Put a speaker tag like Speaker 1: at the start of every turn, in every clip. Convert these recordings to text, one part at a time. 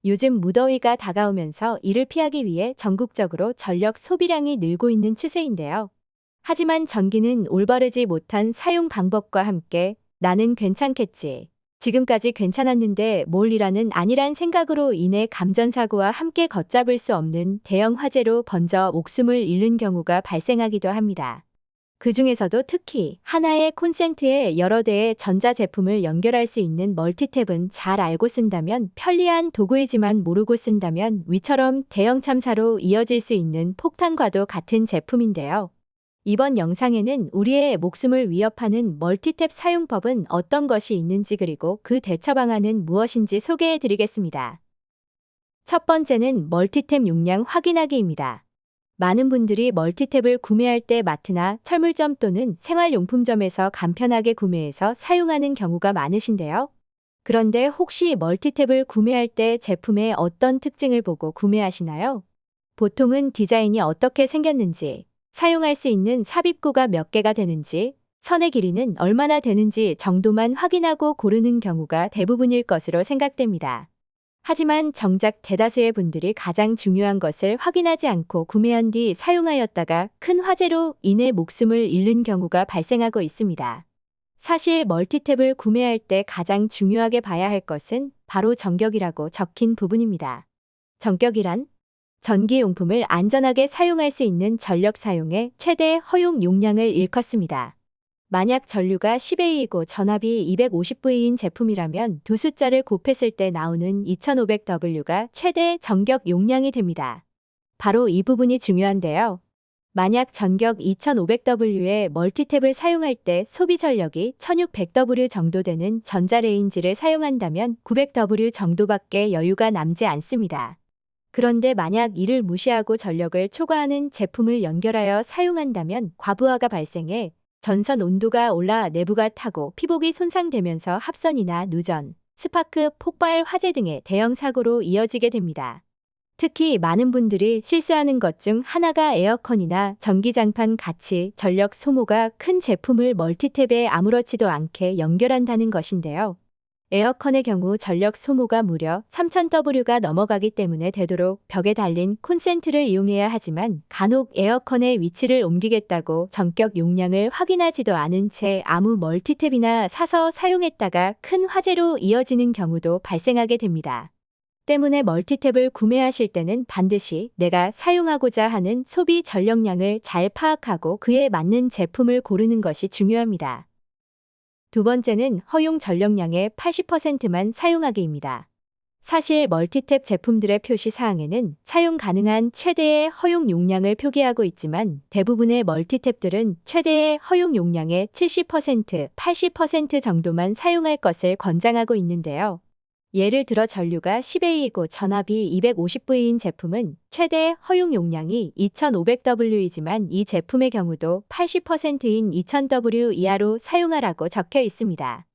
Speaker 1: 요즘 무더위가 다가오면서 이를 피하기 위해 전국적으로 전력 소비량이 늘고 있는 추세인데요. 하지만 전기는 올바르지 못한 사용 방법과 함께 나는 괜찮겠지, 지금까지 괜찮았는데 뭘 이라는 아니란 생각으로 인해 감전사고와 함께 걷잡을 수 없는 대형 화재로 번져 목숨을 잃는 경우가 발생하기도 합니다. 그 중에서도 특히 하나의 콘센트에 여러 대의 전자제품을 연결할 수 있는 멀티탭은 잘 알고 쓴다면 편리한 도구이지만 모르고 쓴다면 위처럼 대형 참사로 이어질 수 있는 폭탄과도 같은 제품인데요. 이번 영상에는 우리의 목숨을 위협하는 멀티탭 사용법은 어떤 것이 있는지 그리고 그 대처 방안은 무엇인지 소개해 드리겠습니다. 첫 번째는 멀티탭 용량 확인하기입니다. 많은 분들이 멀티탭을 구매할 때 마트나 철물점 또는 생활용품점에서 간편하게 구매해서 사용하는 경우가 많으신데요. 그런데 혹시 멀티탭을 구매할 때 제품의 어떤 특징을 보고 구매하시나요? 보통은 디자인이 어떻게 생겼는지, 사용할 수 있는 삽입구가 몇 개가 되는지, 선의 길이는 얼마나 되는지 정도만 확인하고 고르는 경우가 대부분일 것으로 생각됩니다. 하지만 정작 대다수의 분들이 가장 중요한 것을 확인하지 않고 구매한 뒤 사용하였다가 큰 화재로 인해 목숨을 잃는 경우가 발생하고 있습니다. 사실 멀티탭을 구매할 때 가장 중요하게 봐야 할 것은 바로 전격이라고 적힌 부분입니다. 전격이란 전기용품을 안전하게 사용할 수 있는 전력 사용의 최대 허용 용량을 일컫습니다. 만약 전류가 10A이고 전압이 250V인 제품이라면 두 숫자를 곱했을 때 나오는 2500W가 최대 전격 용량이 됩니다. 바로 이 부분이 중요한데요. 만약 전격 2500W의 멀티탭을 사용할 때 소비 전력이 1600W 정도 되는 전자레인지를 사용한다면 900W 정도밖에 여유가 남지 않습니다. 그런데 만약 이를 무시하고 전력을 초과하는 제품을 연결하여 사용한다면 과부하가 발생해 전선 온도가 올라 내부가 타고 피복이 손상되면서 합선이나 누전, 스파크, 폭발, 화재 등의 대형 사고로 이어지게 됩니다. 특히 많은 분들이 실수하는 것 중 하나가 에어컨이나 전기장판 같이 전력 소모가 큰 제품을 멀티탭에 아무렇지도 않게 연결한다는 것인데요. 에어컨의 경우 전력 소모가 무려 3000W가 넘어가기 때문에 되도록 벽에 달린 콘센트를 이용해야 하지만 간혹 에어컨의 위치를 옮기겠다고 전격 용량을 확인하지도 않은 채 아무 멀티탭이나 사서 사용했다가 큰 화재로 이어지는 경우도 발생하게 됩니다. 때문에 멀티탭을 구매하실 때는 반드시 내가 사용하고자 하는 소비 전력량을 잘 파악하고 그에 맞는 제품을 고르는 것이 중요합니다. 두 번째는 허용 전력량의 80%만 사용하기입니다. 사실 멀티탭 제품들의 표시 사항에는 사용 가능한 최대의 허용 용량을 표기하고 있지만 대부분의 멀티탭들은 최대의 허용 용량의 70%, 80% 정도만 사용할 것을 권장하고 있는데요. 예를 들어 전류가 10A이고 전압이 250V인 제품은 최대 허용 용량이 2500W이지만 이 제품의 경우도 80%인 2000W 이하로 사용하라고 적혀 있습니다.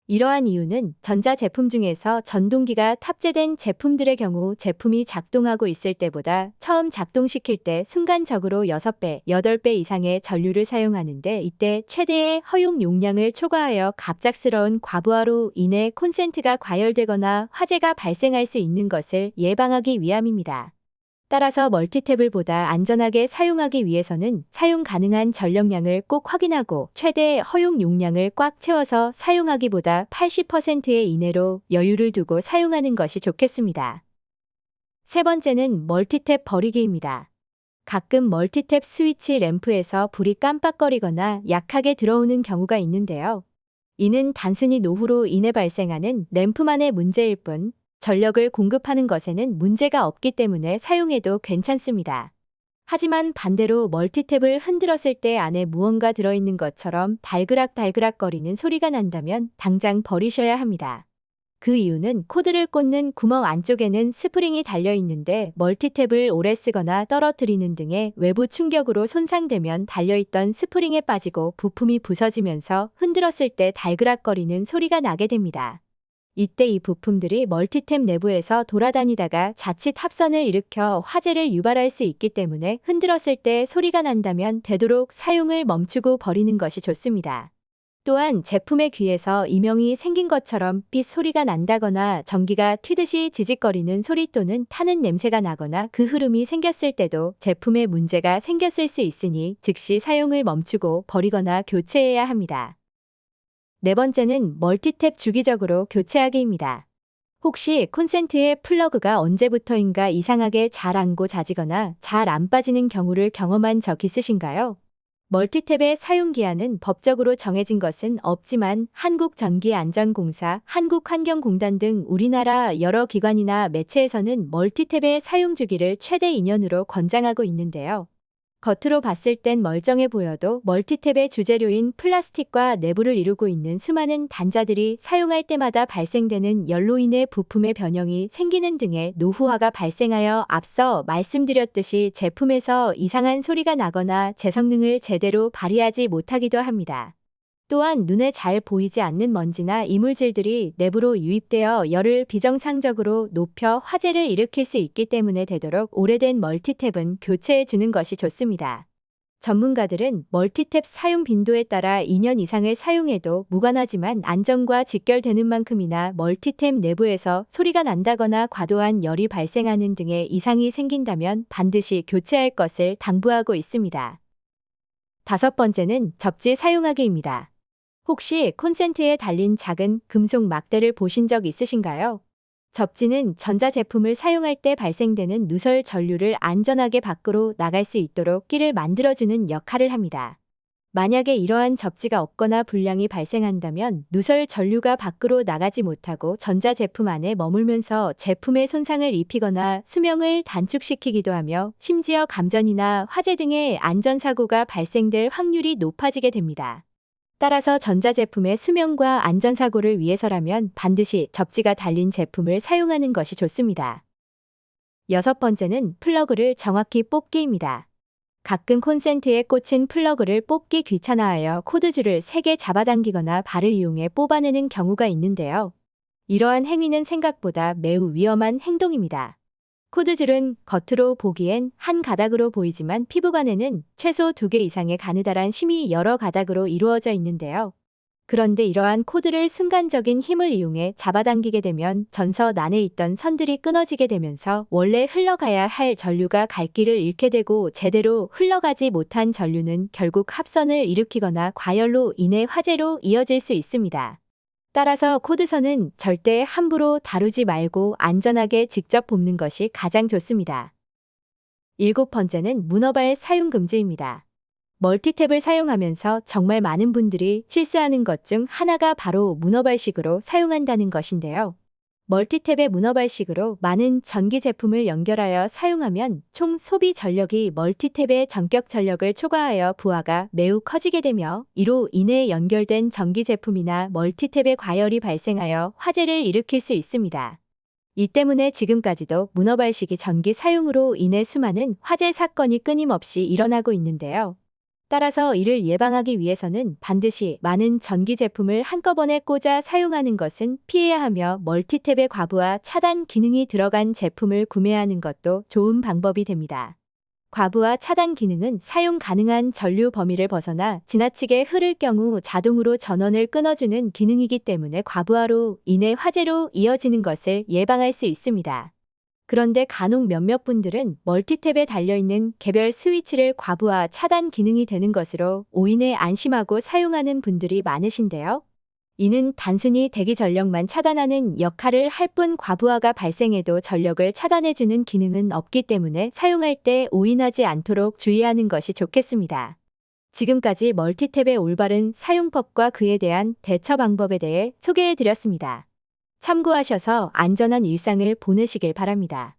Speaker 1: 이러한 이유는 전자제품 중에서 전동기가 탑재된 제품들의 경우 제품이 작동하고 있을 때보다 처음 작동시킬 때 순간적으로 6배, 8배 이상의 전류를 사용하는데 이때 최대의 허용 용량을 초과하여 갑작스러운 과부하로 인해 콘센트가 과열되거나 화재가 발생할 수 있는 것을 예방하기 위함입니다. 따라서 멀티탭을 보다 안전하게 사용하기 위해서는 사용 가능한 전력량을 꼭 확인하고 최대 허용 용량을 꽉 채워서 사용하기보다 80%의 이내로 여유를 두고 사용하는 것이 좋겠습니다. 세 번째는 멀티탭 버리기입니다. 가끔 멀티탭 스위치 램프에서 불이 깜빡거리거나 약하게 들어오는 경우가 있는데요. 이는 단순히 노후로 인해 발생하는 램프만의 문제일 뿐 전력을 공급하는 것에는 문제가 없기 때문에 사용해도 괜찮습니다. 하지만 반대로 멀티탭을 흔들었을 때 안에 무언가 들어있는 것처럼 달그락달그락거리는 소리가 난다면 당장 버리셔야 합니다. 그 이유는 코드를 꽂는 구멍 안쪽에는 스프링이 달려있는데 멀티탭을 오래 쓰거나 떨어뜨리는 등의 외부 충격으로 손상되면 달려있던 스프링에 빠지고 부품이 부서지면서 흔들었을 때 달그락거리는 소리가 나게 됩니다. 이때 이 부품들이 멀티탭 내부에서 돌아다니다가 자칫 합선을 일으켜 화재를 유발할 수 있기 때문에 흔들었을 때 소리가 난다면 되도록 사용을 멈추고 버리는 것이 좋습니다. 또한 제품의 귀에서 이명이 생긴 것처럼 삐 소리가 난다거나 전기가 튀듯이 지직거리는 소리 또는 타는 냄새가 나거나 그 흐름이 생겼을 때도 제품에 문제가 생겼을 수 있으니 즉시 사용을 멈추고 버리거나 교체해야 합니다. 네 번째는 멀티탭 주기적으로 교체하기입니다. 혹시 콘센트의 플러그가 언제부터인가 이상하게 잘 안고 자지거나 잘 안 빠지는 경우를 경험한 적 있으신가요? 멀티탭의 사용기한은 법적으로 정해진 것은 없지만 한국전기안전공사, 한국환경공단 등 우리나라 여러 기관이나 매체에서는 멀티탭의 사용 주기를 최대 2년으로 권장하고 있는데요. 겉으로 봤을 땐 멀쩡해 보여도 멀티탭의 주재료인 플라스틱과 내부를 이루고 있는 수많은 단자들이 사용할 때마다 발생되는 열로 인해 부품의 변형이 생기는 등의 노후화가 발생하여 앞서 말씀드렸듯이 제품에서 이상한 소리가 나거나 제 성능을 제대로 발휘하지 못하기도 합니다. 또한 눈에 잘 보이지 않는 먼지나 이물질들이 내부로 유입되어 열을 비정상적으로 높여 화재를 일으킬 수 있기 때문에 되도록 오래된 멀티탭은 교체해 주는 것이 좋습니다. 전문가들은 멀티탭 사용 빈도에 따라 2년 이상을 사용해도 무관하지만 안전과 직결되는 만큼이나 멀티탭 내부에서 소리가 난다거나 과도한 열이 발생하는 등의 이상이 생긴다면 반드시 교체할 것을 당부하고 있습니다. 다섯 번째는 접지 사용하기입니다. 혹시 콘센트에 달린 작은 금속 막대를 보신 적 있으신가요? 접지는 전자제품을 사용할 때 발생되는 누설 전류를 안전하게 밖으로 나갈 수 있도록 끼를 만들어주는 역할을 합니다. 만약에 이러한 접지가 없거나 불량이 발생한다면 누설 전류가 밖으로 나가지 못하고 전자제품 안에 머물면서 제품에 손상을 입히거나 수명을 단축시키기도 하며 심지어 감전이나 화재 등의 안전사고가 발생될 확률이 높아지게 됩니다. 따라서 전자제품의 수명과 안전사고를 위해서라면 반드시 접지가 달린 제품을 사용하는 것이 좋습니다. 여섯 번째는 플러그를 정확히 뽑기입니다. 가끔 콘센트에 꽂힌 플러그를 뽑기 귀찮아하여 코드줄을 3개 잡아당기거나 발을 이용해 뽑아내는 경우가 있는데요. 이러한 행위는 생각보다 매우 위험한 행동입니다. 코드줄은 겉으로 보기엔 한 가닥으로 보이지만 피부관에는 최소 2개 이상의 가느다란 심이 여러 가닥으로 이루어져 있는데요. 그런데 이러한 코드를 순간적인 힘을 이용해 잡아당기게 되면 전선 안에 있던 선들이 끊어지게 되면서 원래 흘러가야 할 전류가 갈 길을 잃게 되고 제대로 흘러가지 못한 전류는 결국 합선을 일으키거나 과열로 인해 화재로 이어질 수 있습니다. 따라서 코드선은 절대 함부로 다루지 말고 안전하게 직접 뽑는 것이 가장 좋습니다. 일곱 번째는 문어발 사용 금지입니다. 멀티탭을 사용하면서 정말 많은 분들이 실수하는 것 중 하나가 바로 문어발식으로 사용한다는 것인데요. 멀티탭의 문어발식으로 많은 전기 제품을 연결하여 사용하면 총 소비 전력이 멀티탭의 전격 전력을 초과하여 부하가 매우 커지게 되며 이로 인해 연결된 전기 제품이나 멀티탭의 과열이 발생하여 화재를 일으킬 수 있습니다. 이 때문에 지금까지도 문어발식이 전기 사용으로 인해 수많은 화재 사건이 끊임없이 일어나고 있는데요. 따라서 이를 예방하기 위해서는 반드시 많은 전기 제품을 한꺼번에 꽂아 사용하는 것은 피해야 하며 멀티탭의 과부하 차단 기능이 들어간 제품을 구매하는 것도 좋은 방법이 됩니다. 과부하 차단 기능은 사용 가능한 전류 범위를 벗어나 지나치게 흐를 경우 자동으로 전원을 끊어주는 기능이기 때문에 과부하로 인해 화재로 이어지는 것을 예방할 수 있습니다. 그런데 간혹 몇몇 분들은 멀티탭에 달려있는 개별 스위치를 과부하 차단 기능이 되는 것으로 오인해 안심하고 사용하는 분들이 많으신데요. 이는 단순히 대기 전력만 차단하는 역할을 할 뿐 과부하가 발생해도 전력을 차단해주는 기능은 없기 때문에 사용할 때 오인하지 않도록 주의하는 것이 좋겠습니다. 지금까지 멀티탭의 올바른 사용법과 그에 대한 대처 방법에 대해 소개해드렸습니다. 참고하셔서 안전한 일상을 보내시길 바랍니다.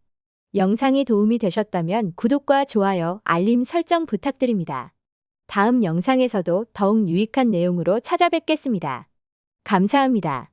Speaker 1: 영상이 도움이 되셨다면 구독과 좋아요, 알림 설정 부탁드립니다. 다음 영상에서도 더욱 유익한 내용으로 찾아뵙겠습니다. 감사합니다.